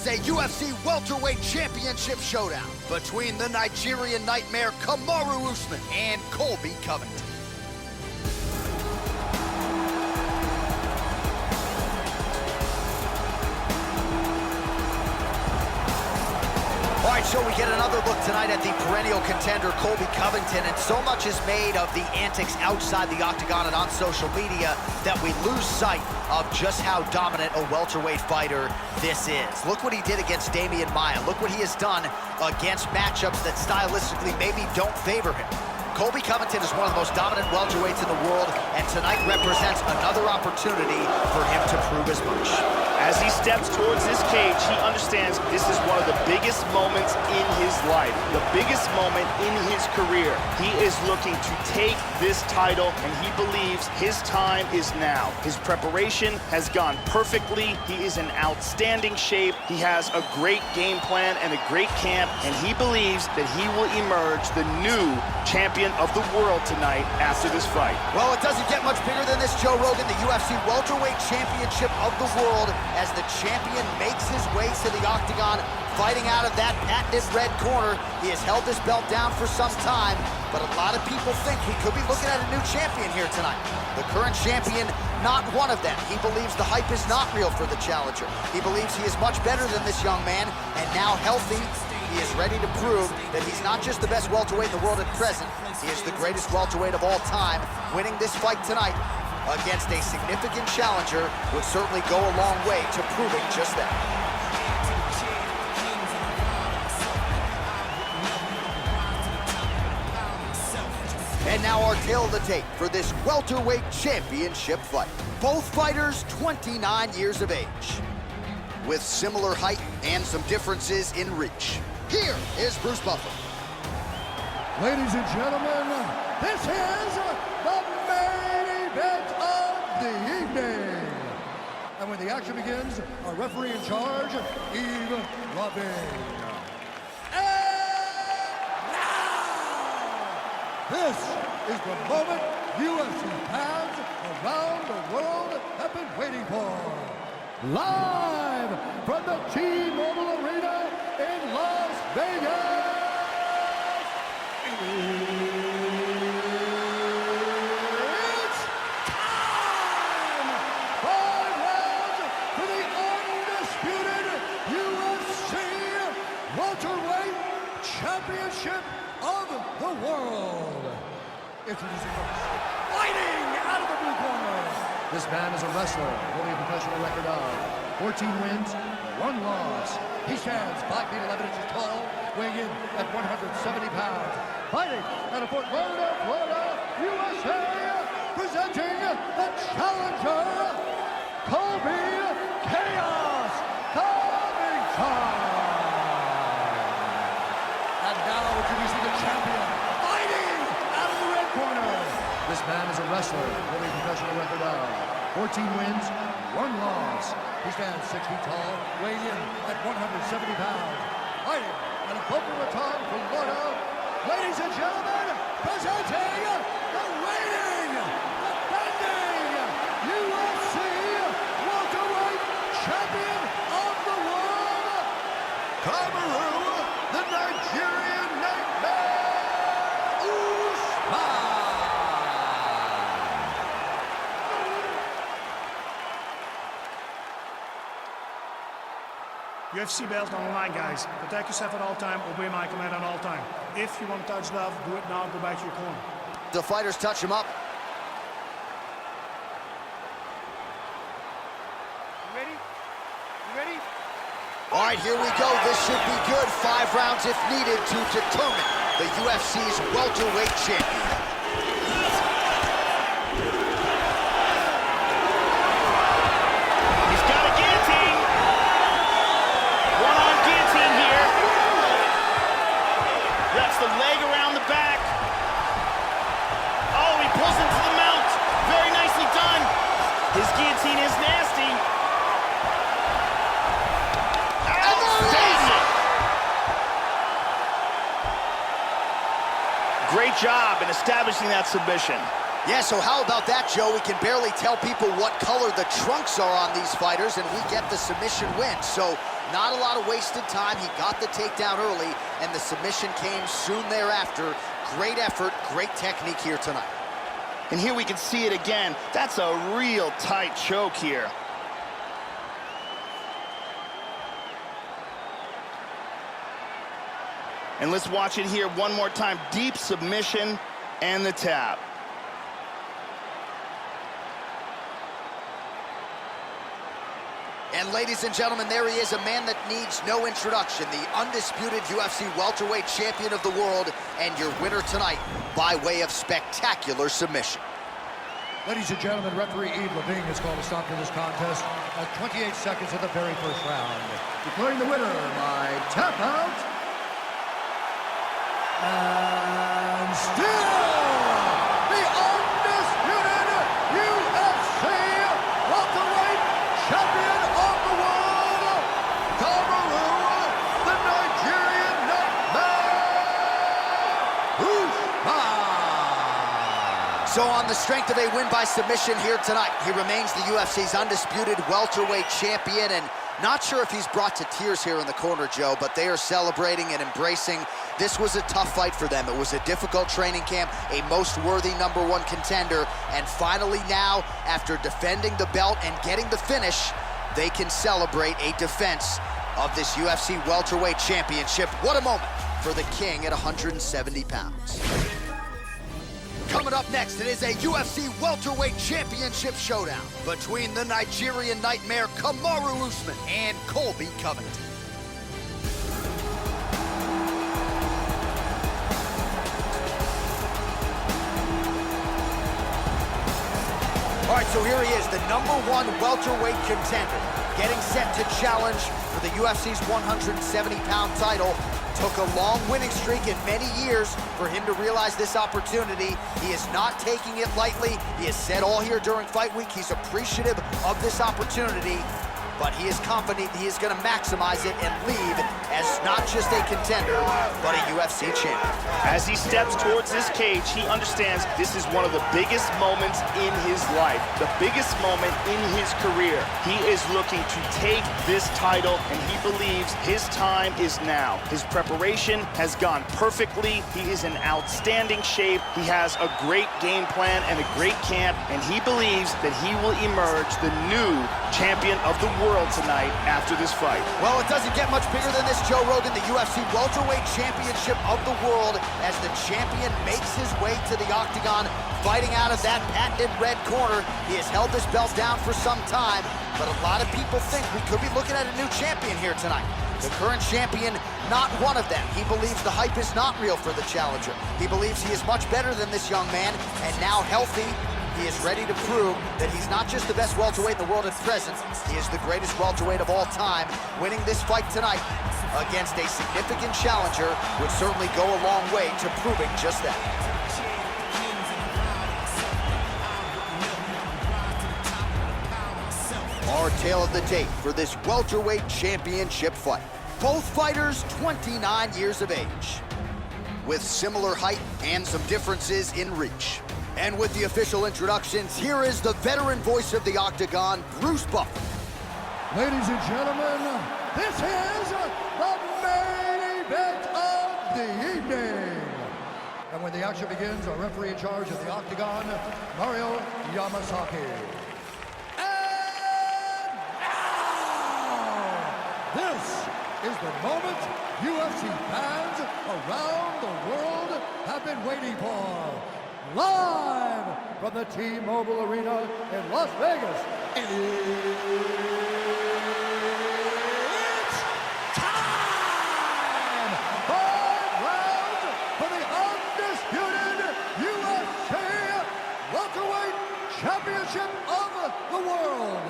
is a UFC welterweight championship showdown between the Nigerian nightmare Kamaru Usman and Colby Covington. All right, so we get another look tonight at the perennial contender, Colby Covington, and so much is made of the antics outside the octagon and on social media that we lose sight of just how dominant a welterweight fighter this is. Look what he did against Damian Maia. Look what he has done against matchups that stylistically maybe don't favor him. Colby Covington is one of the most dominant welterweights in the world, and tonight represents another opportunity for him to prove as much. As he steps towards this cage, he understands this is one of the biggest moments in his life, the biggest moment in his career. He is looking to take this title, and he believes his time is now. His preparation has gone perfectly. He is in outstanding shape. He has a great game plan and a great camp, and he believes that he will emerge the new champion of the world tonight after this fight. Well, it doesn't get much bigger than this, Joe Rogan. The UFC welterweight championship of the world, as the champion makes his way to the octagon, fighting out of that patented red corner. He has held this belt down for some time, but a lot of people think we could be looking at a new champion here tonight. The current champion, not one of them. He believes the hype is not real for the challenger. He believes he is much better than this young man, and now healthy, he is ready to prove that he's not just the best welterweight in the world at present, he is the greatest welterweight of all time. Winning this fight tonight against a significant challenger would certainly go a long way to proving just that. And now our tale of the tape for this welterweight championship fight. Both fighters 29 years of age, with similar height and some differences in reach. Here is Bruce Buffer. Ladies and gentlemen, this is the main event of the evening. And when the action begins, our referee in charge, Yves Lavigne. And now, this is the moment UFC fans around the world have been waiting for. Live from the T-Mobile Arena in Las Vegas. It's time! 5 rounds for the undisputed UFC welterweight championship of the world. Introducing first, fighting out of the blue corner. This man is a wrestler, holding a professional record of 14 wins, 1 loss. He stands 5 feet 11 inches tall, weighing in at 170 pounds. Fighting out of Fort Lauderdale, Florida, USA, presenting the challenger, Colby Chaos Covington. And now introducing the champion, fighting out of the red corner. This man is a wrestler, holding a professional record of 14 wins, 1 loss. He stands 6 feet tall, weighing in at 170 pounds. Fighting out of Boca Raton, Florida, ladies and gentlemen, presenting the reigning, defending UFC welterweight champion of the world, Kamaru, the Nigerian nightmare, Usman. UFC belts on the line, guys. Protect yourself at all time. Obey my command at all time. If you want to touch love, do it now. Go back to your corner. The fighters touch him up. You ready? You ready? All right, here we go. This should be good. 5 rounds if needed to determine the UFC's welterweight champion. The leg around the back. Oh, he pulls him to the mount. Very nicely done. His guillotine is nasty. Outstanding. Great job in establishing that submission. Yeah, so how about that, Joe? We can barely tell people what color the trunks are on these fighters, and we get the submission win. So Not a lot of wasted time. He got the takedown early, and the submission came soon thereafter. Great effort, great technique here tonight. And here we can see it again. That's a real tight choke here. And let's watch it here one more time. Deep submission and the tap. And ladies and gentlemen, there he is, a man that needs no introduction, the undisputed UFC welterweight champion of the world, and your winner tonight by way of spectacular submission. Ladies and gentlemen, referee Yves Levine has called a stop to this contest at 28 seconds of the very first round, declaring the winner by tap out. And still the undisputed UFC welterweight champion of the world, Cameroon, the Nigerian Nightmare, Usman. So on the strength of a win by submission here tonight, he remains the UFC's undisputed welterweight champion, and not sure if he's brought to tears here in the corner, Joe, but they are celebrating and embracing. This was a tough fight for them. It was a difficult training camp, a most worthy #1 contender, and finally now, after defending the belt and getting the finish, they can celebrate a defense of this UFC welterweight championship. What a moment for the king at 170 pounds. Coming up next, it is a UFC welterweight championship showdown between the Nigerian Nightmare Kamaru Usman and Colby Covington. All right, so here he is, the #1 welterweight contender, getting set to challenge for the UFC's 170-pound title. Took a long winning streak in many years for him to realize this opportunity. He is not taking it lightly. He has said all here during fight week he's appreciative of this opportunity, but he is confident he is going to maximize it and leave as not just a contender, but a UFC champion. As he steps towards this cage, he understands this is one of the biggest moments in his life, the biggest moment in his career. He is looking to take this title, and he believes his time is now. His preparation has gone perfectly. He is in outstanding shape. He has a great game plan and a great camp, and he believes that he will emerge the new champion of the world tonight after this fight. Well, it doesn't get much bigger than this, Joe Rogan, the UFC welterweight championship of the world, as the champion makes his way to the octagon, fighting out of that patented red corner. He has held this belt down for some time, but a lot of people think we could be looking at a new champion here tonight. The current champion, not one of them. He believes the hype is not real for the challenger. He believes he is much better than this young man, and now healthy, he is ready to prove that he's not just the best welterweight in the world at present, he is the greatest welterweight of all time. Winning this fight tonight against a significant challenger would certainly go a long way to proving just that. Our tale of the tape for this welterweight championship fight. Both fighters 29 years of age, with similar height and some differences in reach. And with the official introductions, here is the veteran voice of the octagon, Bruce Buffer. Ladies and gentlemen, this is the main event of the evening. And when the action begins, our referee in charge of the octagon, Mario Yamasaki. And now, this is the moment UFC fans around the world have been waiting for. Live from the T-Mobile Arena in Las Vegas, it's time! 5 rounds for the undisputed UFC welterweight championship of the world.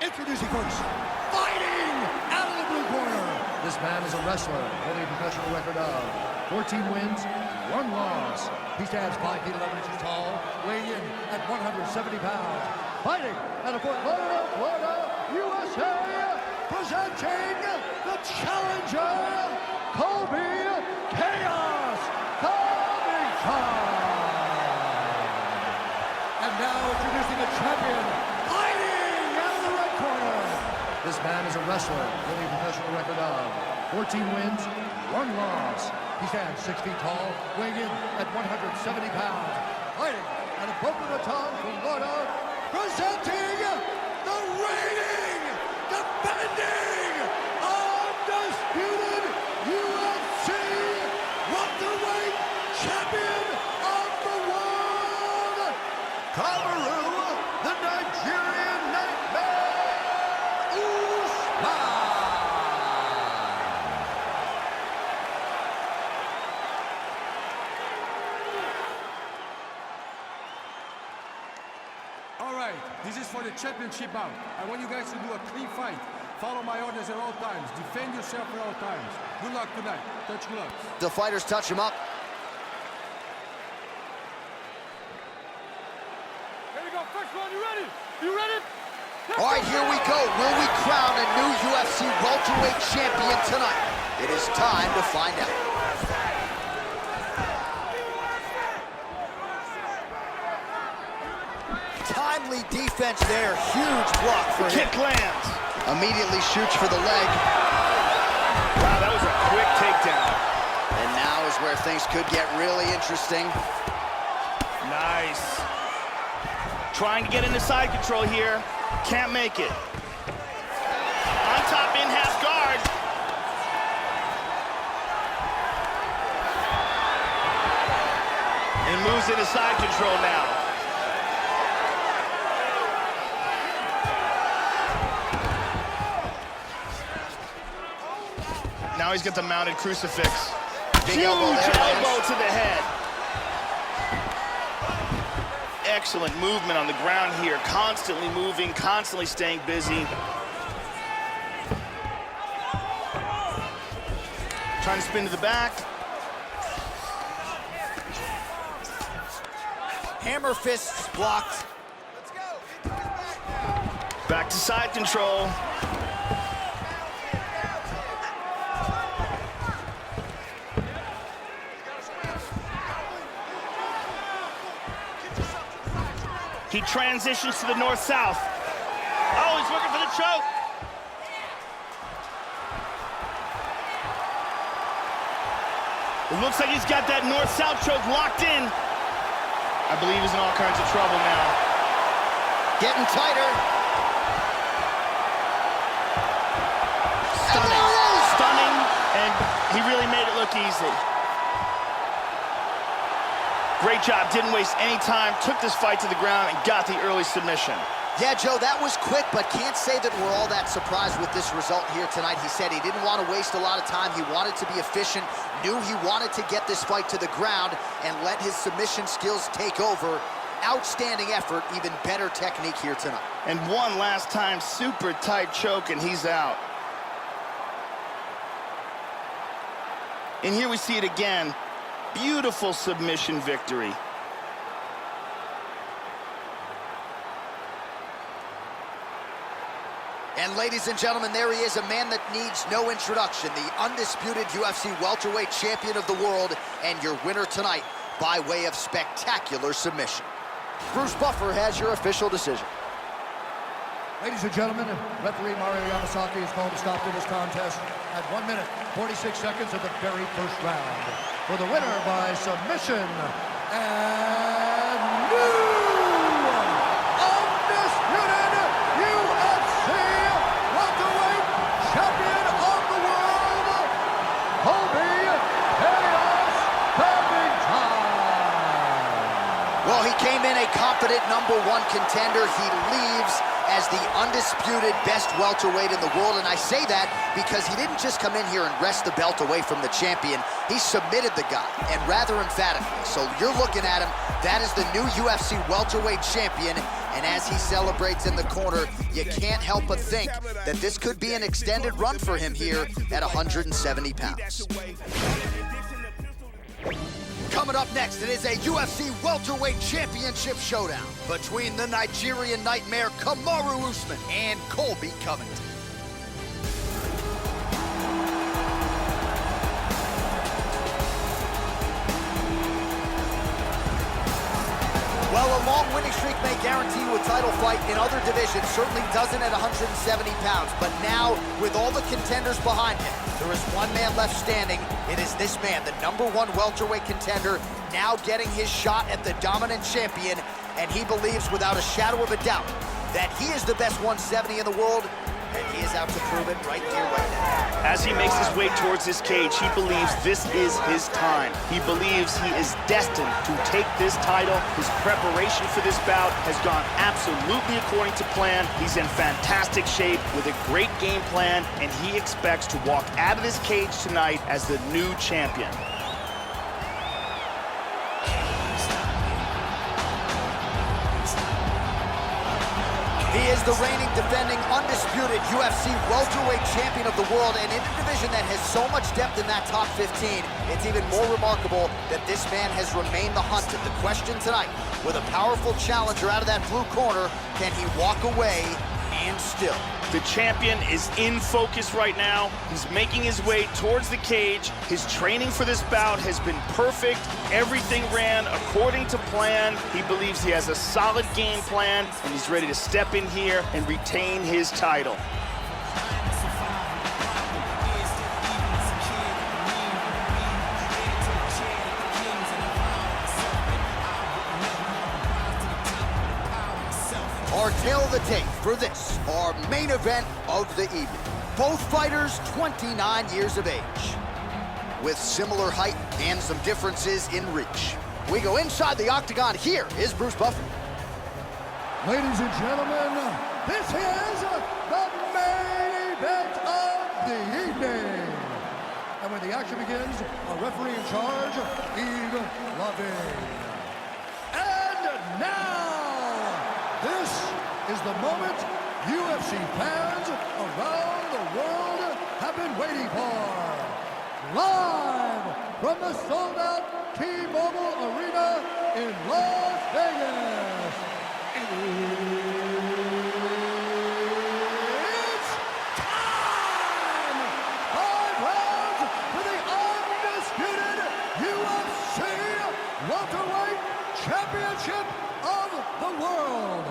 Introducing first, fighting out of the blue corner. This man is a wrestler, holding a professional record of 14 wins, 1 loss. He stands 5 feet 11 inches tall, weighing in at 170 pounds. Fighting out of Fort Lauderdale, Florida, USA, presenting the challenger, Colby Chaos Covington. And now introducing the champion, fighting out of the red corner. This man is a wrestler with a professional record of 14 wins, 1 loss. He stands 6 feet tall, weighing in at 170 pounds. Fighting out of Boca Raton, Florida, presenting the reigning, defending, undisputed UFC welterweight champion of the world, Kamaru, the Nigerian Nightmare, Usman. All right, this is for the championship bout. I want you guys to do a clean fight. Follow my orders at all times. Defend yourself at all times. Good luck tonight. Touch gloves. The fighters touch him up. Here we go. First one. You ready? You ready? All right, here we go. Will we crown a new UFC welterweight champion tonight? It is time to find out. Timely defense there. Huge block for him. Kick lands. Immediately shoots for the leg. Wow, that was a quick takedown. And now is where things could get really interesting. Nice. Trying to get into side control here. Can't make it. On top in half guard. And moves into side control now. Now he's got the mounted crucifix. Big Huge elbow there, elbow Lance. to the head. Excellent movement on the ground here. Constantly moving, constantly staying busy. Trying to spin to the back. Hammer fists blocked. Back to side control. He transitions to the north-south. Oh, he's looking for the choke. It looks like he's got that north-south choke locked in. I believe he's in all kinds of trouble now. Getting tighter. Stunning. Stunning, and he really made it look easy. Great job, didn't waste any time, took this fight to the ground and got the early submission. Yeah, Joe, that was quick, but can't say that we're all that surprised with this result here tonight. He said he didn't want to waste a lot of time. He wanted to be efficient, knew he wanted to get this fight to the ground and let his submission skills take over. Outstanding effort, even better technique here tonight. And one last time, super tight choke, and he's out. And here we see it again. Beautiful submission victory. And ladies and gentlemen, there he is, a man that needs no introduction, the undisputed UFC welterweight champion of the world, and your winner tonight by way of spectacular submission. Bruce Buffer has your official decision. Ladies and gentlemen, referee Mario Yamasaki is called to stop to this contest at 1 minute, 46 seconds of the very first round. For the winner by submission, and new undisputed UFC welterweight champion of the world, Covington. Well, he came in a confident #1 contender. He leaves as the undisputed best welterweight in the world, and I say that because he didn't just come in here and wrest the belt away from the champion. He submitted the guy, and rather emphatically. So you're looking at him, that is the new UFC welterweight champion, and as he celebrates in the corner, you can't help but think that this could be an extended run for him here at 170 pounds. Coming up next, it is a UFC welterweight championship showdown between the Nigerian Nightmare Kamaru Usman and Colby Covington. Well, a long winning streak may guarantee you a title fight in other divisions, certainly doesn't at 170 pounds. But now, with all the contenders behind him, there is one man left standing. It is this man, the #1 welterweight contender, now getting his shot at the dominant champion. And he believes without a shadow of a doubt that he is the best 170 in the world. And he is out to prove it right here, right now. As he makes his way towards this cage, he believes this is his time. He believes he is destined to take this title. His preparation for this bout has gone absolutely according to plan. He's in fantastic shape with a great game plan, and he expects to walk out of this cage tonight as the new champion. He is the reigning, defending, undisputed UFC welterweight champion of the world, and in a division that has so much depth in that top 15, it's even more remarkable that this man has remained the hunted. The question tonight, with a powerful challenger out of that blue corner, can he walk away and still? The champion is in focus right now. He's making his way towards the cage. His training for this bout has been perfect. Everything ran according to plan. He believes he has a solid game plan, and he's ready to step in here and retain his title. Our tale of the tape for this, our main event of the evening. Both fighters 29 years of age, with similar height and some differences in reach. We go inside the octagon. Here is Bruce Buffer. Ladies and gentlemen, this is the main event of the evening. And when the action begins, a referee in charge, Yves Lavigne. And now, this is the moment UFC fans around the world have been waiting for. Live from the sold-out T-Mobile Arena in Las Vegas. It's time! 5 rounds for the undisputed UFC welterweight championship of the world.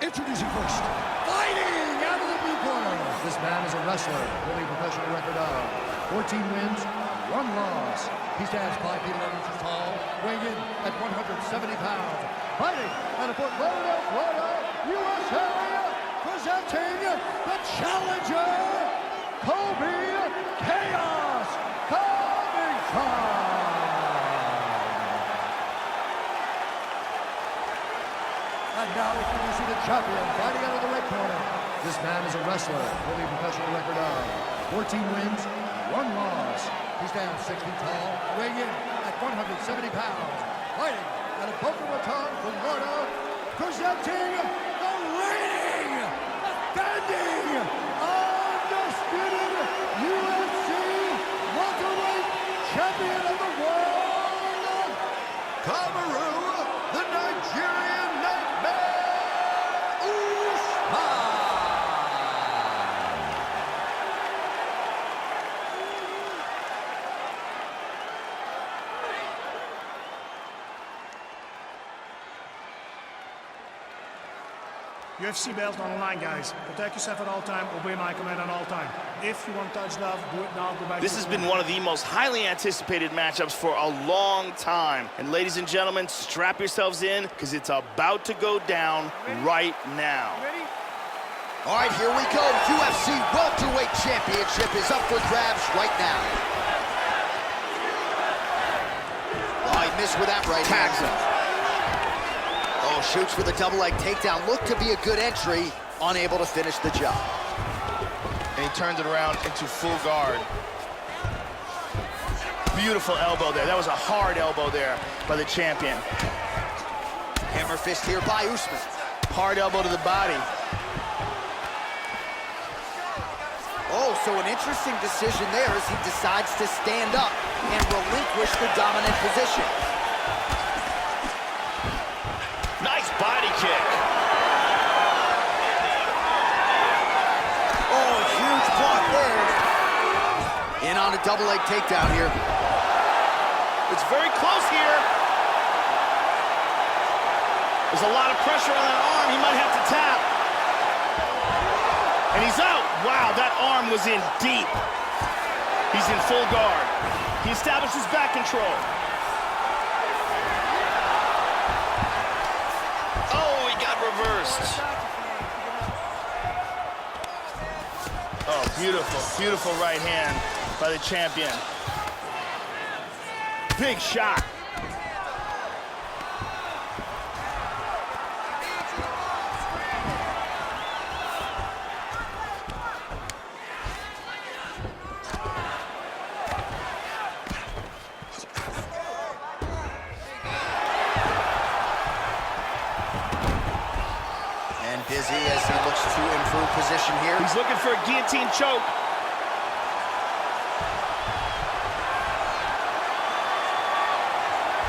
Introducing first, fighting out of the blue corner. This man is a wrestler with a professional record of 14 wins, 1 loss. He stands 5 feet 11 inches tall, weighing in at 170 pounds. Fighting out of Fort Lauderdale, Florida, USA, presenting the challenger, Kobe Chaos Covington. And now introducing the champion, fighting out of the red corner. This man is a wrestler with a professional record of 14 wins, 1 loss. He stands 6 feet tall, weighing in at 170 pounds. Fighting out of Boca Raton, Florida, presenting the reigning, defending, undisputed UFC welterweight champion of the world, Kamaru, the Nigerian Nightmare, Usman. UFC belt on the line, guys. Protect yourself at all time. Obey my command at all time. If you want to touch love, do it now. Go back. This has been one of the most highly anticipated matchups for a long time. And ladies and gentlemen, strap yourselves in, because it's about to go down right now. All right, here we go. UFC welterweight championship is up for grabs right now. Oh, he missed with that right hand. Tags him. Oh, shoots for the double leg takedown. Looked to be a good entry, unable to finish the job. And he turned it around into full guard. Beautiful elbow there. That was a hard elbow there by the champion. Hammer fist here by Usman. Hard elbow to the body. Oh, so an interesting decision there as he decides to stand up and relinquish the dominant position. Nice body kick. Oh, huge block there. In on a double leg takedown here. It's very close here. There's a lot of pressure on that arm. He might have to tap. And he's out. Wow, that arm was in deep. He's in full guard. He establishes back control. Oh, he got reversed. Oh, beautiful, beautiful right hand by the champion. Big shot. Busy as he looks to improve position here. He's looking for a guillotine choke.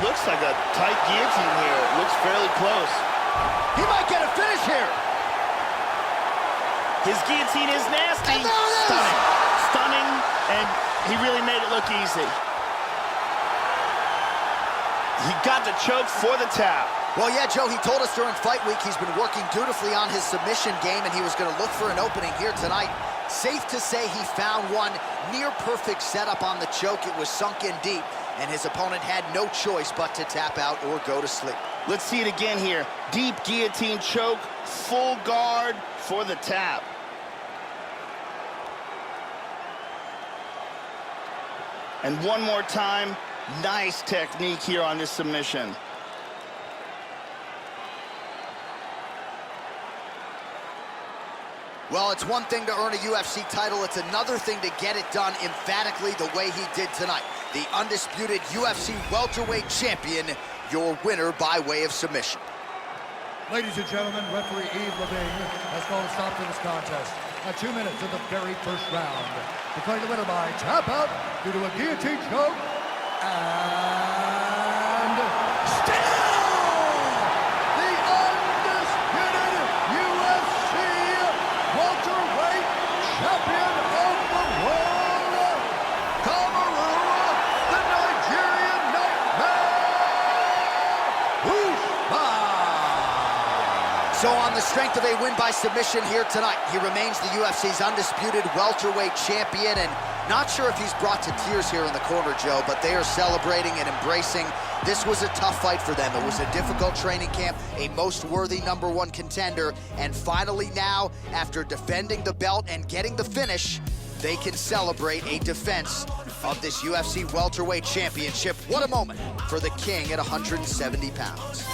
Looks like a tight guillotine here. It looks fairly close. He might get a finish here. His guillotine is nasty. And there it is. Stunning. Stunning, and he really made it look easy. He got the choke for the tap. Well, yeah, Joe, he told us during fight week he's been working dutifully on his submission game, and he was going to look for an opening here tonight. Safe to say he found one. Near perfect setup on the choke. It was sunk in deep, and his opponent had no choice but to tap out or go to sleep. Let's see it again here. Deep guillotine choke, full guard for the tap. And one more time, nice technique here on this submission. Well, it's one thing to earn a UFC title. It's another thing to get it done emphatically the way he did tonight. The undisputed UFC welterweight champion, your winner by way of submission. Ladies and gentlemen, referee Yves Levine has called a stop to this contest at 2 minutes of the very first round. Declaring the winner by tap out due to a guillotine choke and still the undisputed UFC welterweight champion of the world, Cameroon, the Nigerian Nightmare, Usman. So on the strength of a win by submission here tonight, he remains the UFC's undisputed welterweight champion, and not sure if he's brought to tears here in the corner, Joe, but they are celebrating and embracing. This was a tough fight for them. It was a difficult training camp, a most worthy #1 contender, and finally now, after defending the belt and getting the finish, they can celebrate a defense of this UFC welterweight championship. What a moment for the king at 170 pounds.